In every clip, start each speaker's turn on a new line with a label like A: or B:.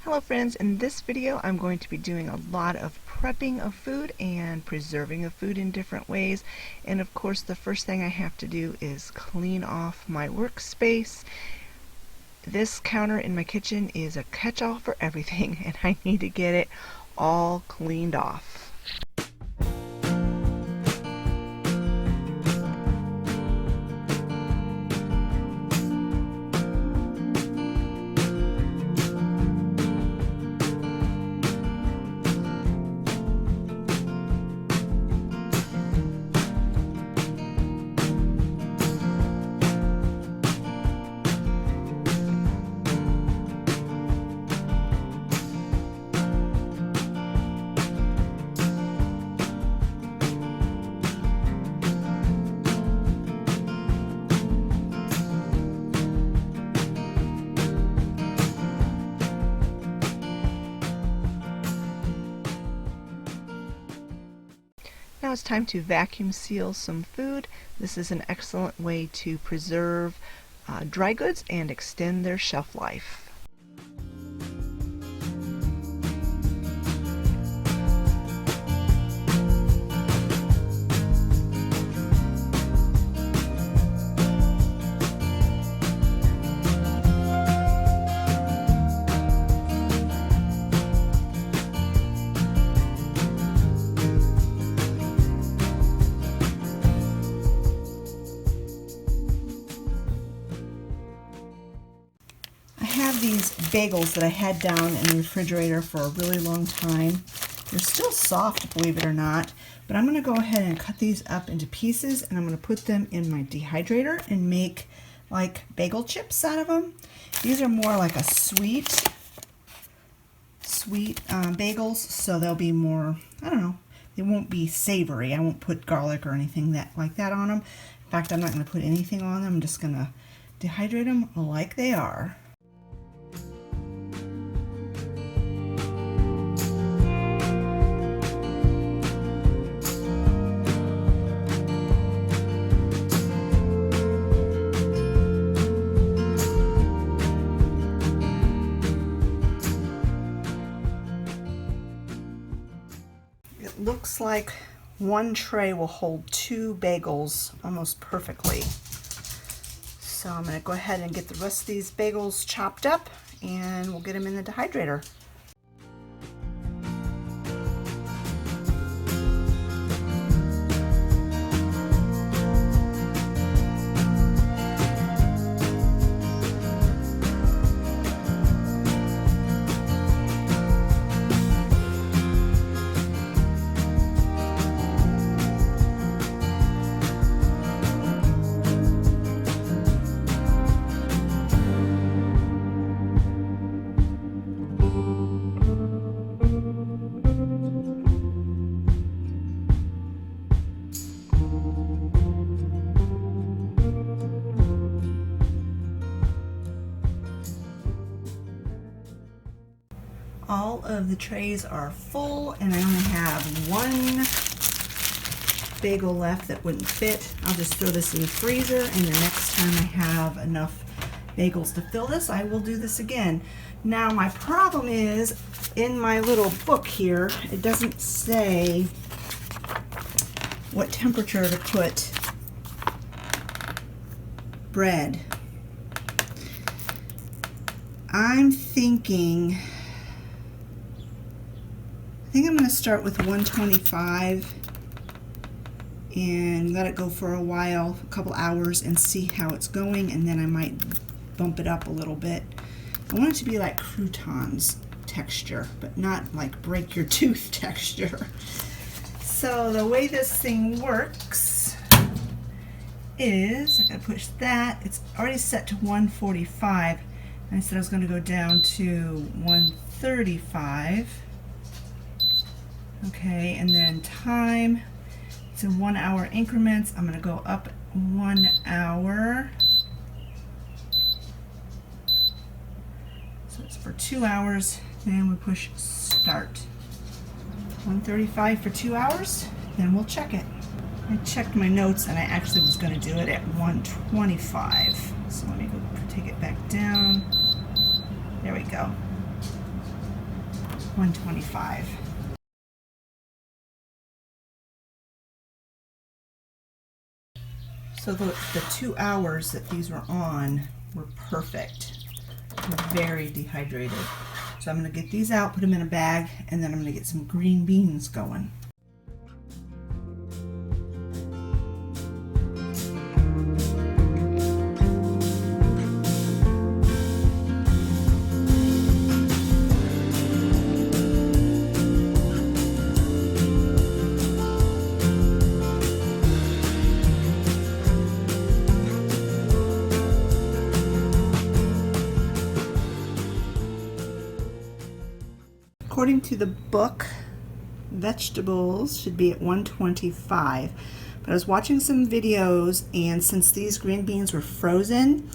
A: Hello friends, in this video I'm going to be doing a lot of prepping of food and preserving of food in different ways, and of course the first thing I have to do is clean off my workspace. This counter in my kitchen is a catch-all for everything and I need to get it all cleaned off. Now it's time to vacuum seal some food. This is an excellent way to preserve dry goods and extend their shelf life. I have these bagels that I had down in the refrigerator for a really long time. They're still soft, believe it or not, but I'm going to go ahead and cut these up into pieces and I'm going to put them in my dehydrator and make like bagel chips out of them. These are more like a sweet bagels, so they'll be more, I don't know, they won't be savory. I won't put garlic or anything like that on them. In fact, I'm not going to put anything on them. I'm just going to dehydrate them like they are. It looks like one tray will hold 2 bagels almost perfectly. So I'm going to go ahead and get the rest of these bagels chopped up and we'll get them in the dehydrator. All of the trays are full and I only have 1 bagel left that wouldn't fit. I'll just throw this in the freezer and the next time I have enough bagels to fill this, I will do this again. Now my problem is, in my little book here, it doesn't say what temperature to put bread. I'm thinking, I think I'm going to start with 125 and let it go for a while, a couple hours, and see how it's going, and then I might bump it up a little bit. I want it to be like croutons texture, but not like break your tooth texture. So the way this thing works is, I gotta push that, it's already set to 145, and I said I was going to go down to 135. Okay, and then time, it's in 1 hour increments. I'm going to go up 1 hour. So it's for 2 hours. Then we push start. 135 for 2 hours, then we'll check it. I checked my notes and I actually was going to do it at 125. So let me go take it back down. There we go. 125. So the 2 hours that these were on were perfect. They're very dehydrated. So I'm going to get these out, put them in a bag, and then I'm going to get some green beans going. According to the book, vegetables should be at 125. But I was watching some videos, and since these green beans were frozen,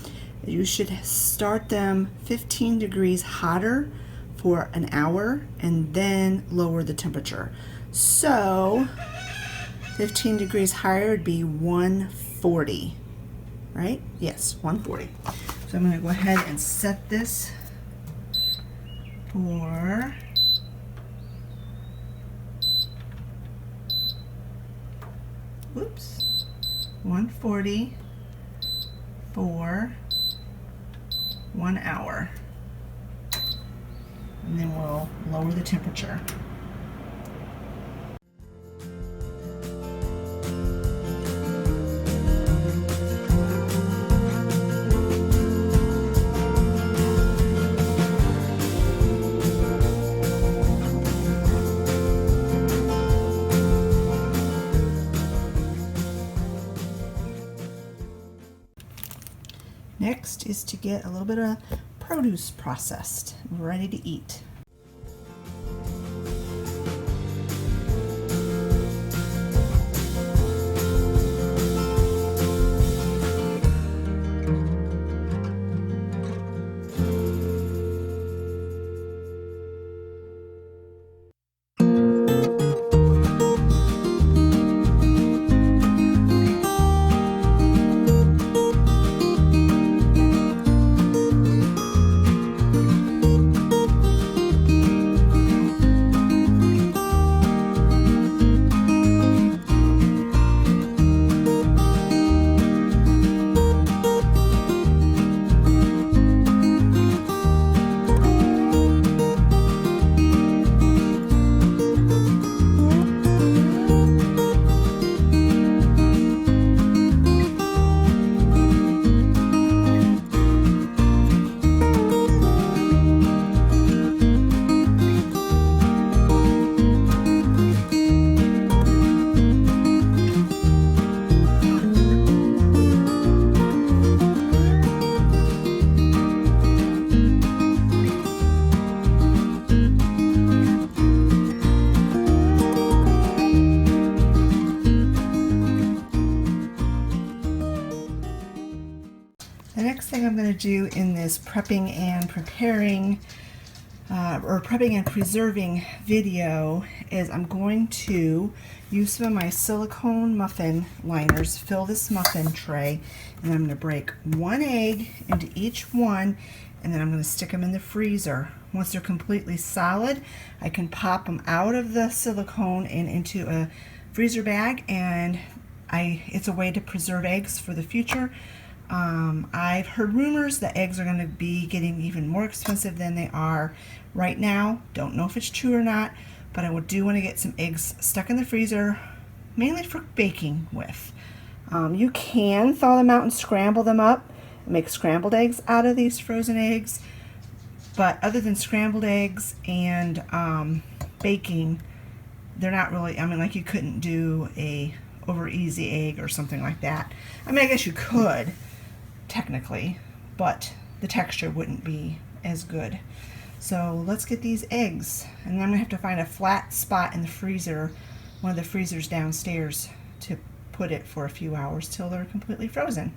A: you should start them 15 degrees hotter for an hour and then lower the temperature. So 15 degrees higher would be 140, right? Yes, 140. So I'm going to go ahead and set this for 140 for 1 hour, and then we'll lower the temperature. Next is to get a little bit of produce processed, ready to eat. The next thing I'm going to do in this prepping and preparing or prepping and preserving video is I'm going to use some of my silicone muffin liners, fill this muffin tray, and I'm going to break 1 egg into each one, and then I'm going to stick them in the freezer. Once they're completely solid, I can pop them out of the silicone and into a freezer bag, and it's a way to preserve eggs for the future. I've heard rumors that eggs are going to be getting even more expensive than they are right now. Don't know if it's true or not, but I do want to get some eggs stuck in the freezer, mainly for baking with. You can thaw them out and scramble them up and make scrambled eggs out of these frozen eggs, but other than scrambled eggs and baking, they're not really, I mean, like you couldn't do a over easy egg or something like that. I mean, I guess you could technically, but the texture wouldn't be as good. So let's get these eggs, and then I'm gonna have to find a flat spot in the freezer, one of the freezers downstairs, to put it for a few hours till they're completely frozen.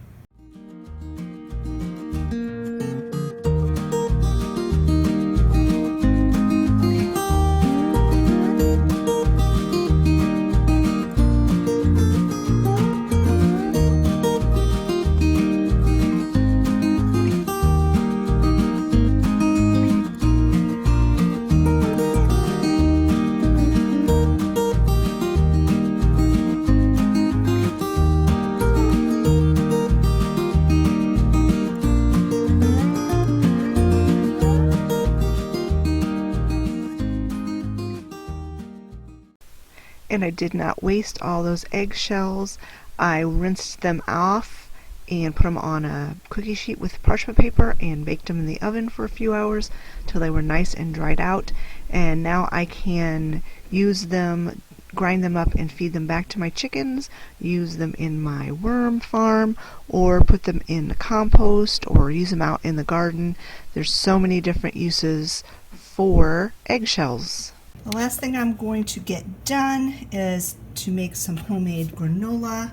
B: and I did not waste all those eggshells. I rinsed them off and put them on a cookie sheet with parchment paper and baked them in the oven for a few hours till they were nice and dried out. And now I can use them, grind them up and feed them back to my chickens, use them in my worm farm, or put them in the compost, or use them out in the garden. There's so many different uses for eggshells.
A: The last thing I'm going to get done is to make some homemade granola.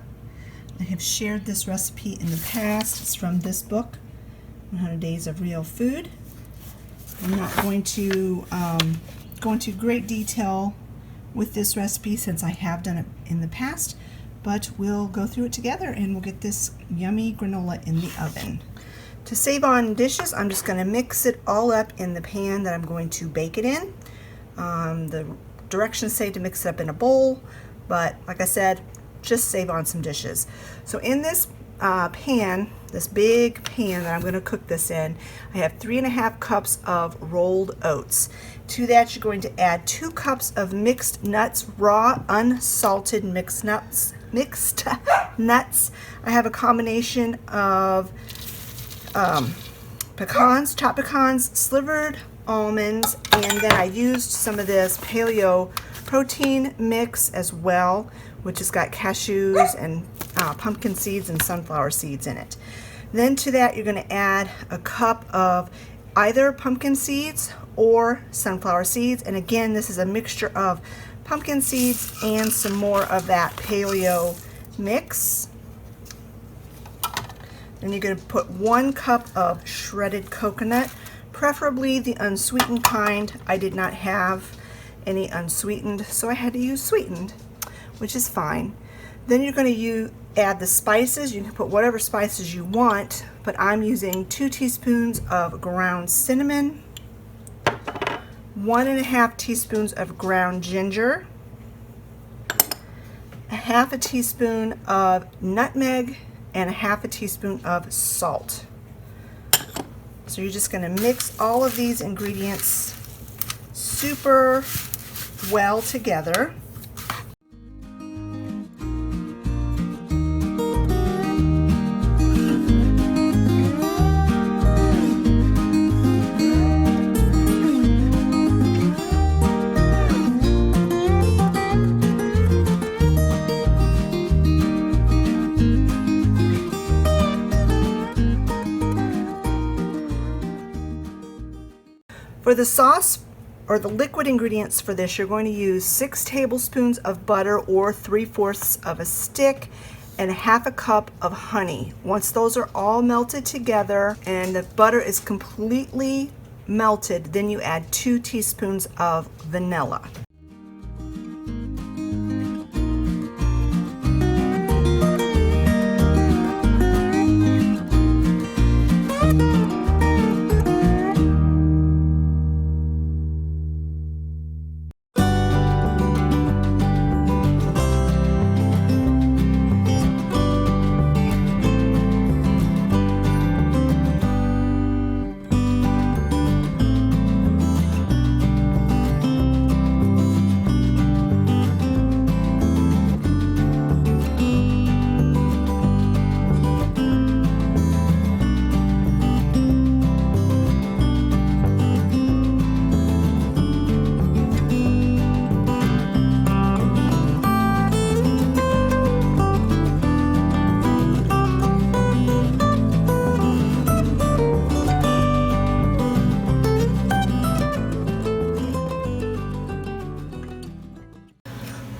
A: I have shared this recipe in the past. It's from this book, 100 Days of Real Food. I'm not going to go into great detail with this recipe since I have done it in the past, but we'll go through it together and we'll get this yummy granola in the oven. To save on dishes, I'm just going to mix it all up in the pan that I'm going to bake it in. The directions say to mix it up in a bowl, but like I said, just save on some dishes. So in this pan, this big pan that I'm going to cook this in, I have 3½ cups of rolled oats. To that, you're going to add 2 cups of mixed nuts, raw, unsalted mixed nuts. I have a combination of pecans, chopped pecans, slivered almonds, and then I used some of this paleo protein mix as well, which has got cashews and pumpkin seeds and sunflower seeds in it. Then to that, you're going to add a cup of either pumpkin seeds or sunflower seeds, and again, this is a mixture of pumpkin seeds and some more of that paleo mix. Then you're going to put 1 cup of shredded coconut, preferably the unsweetened kind. I did not have any unsweetened, so I had to use sweetened, which is fine. Then you're going to add the spices. You can put whatever spices you want, but I'm using 2 teaspoons of ground cinnamon, 1½ teaspoons of ground ginger, 1/2 teaspoon of nutmeg, and 1/2 teaspoon of salt. So you're just going to mix all of these ingredients super well together. For the sauce, or the liquid ingredients for this, you're going to use 6 tablespoons of butter or 3/4 of a stick and 1/2 cup of honey. Once those are all melted together and the butter is completely melted, then you add 2 teaspoons of vanilla.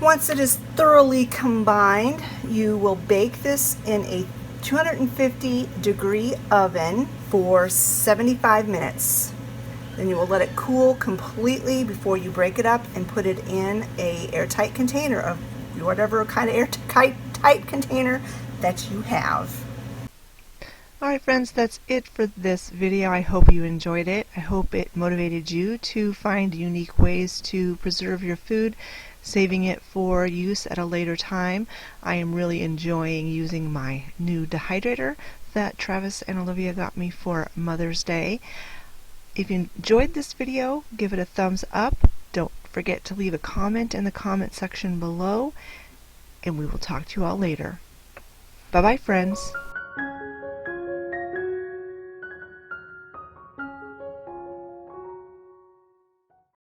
A: Once it is thoroughly combined, you will bake this in a 250-degree oven for 75 minutes. Then you will let it cool completely before you break it up and put it in a airtight container of whatever kind of airtight container that you have.
B: Alright friends, that's it for this video. I hope you enjoyed it. I hope it motivated you to find unique ways to preserve your food, saving it for use at a later time. I am really enjoying using my new dehydrator that Travis and Olivia got me for Mother's Day. If you enjoyed this video, give it a thumbs up. Don't forget to leave a comment in the comment section below, and we will talk to you all later. Bye-bye, friends.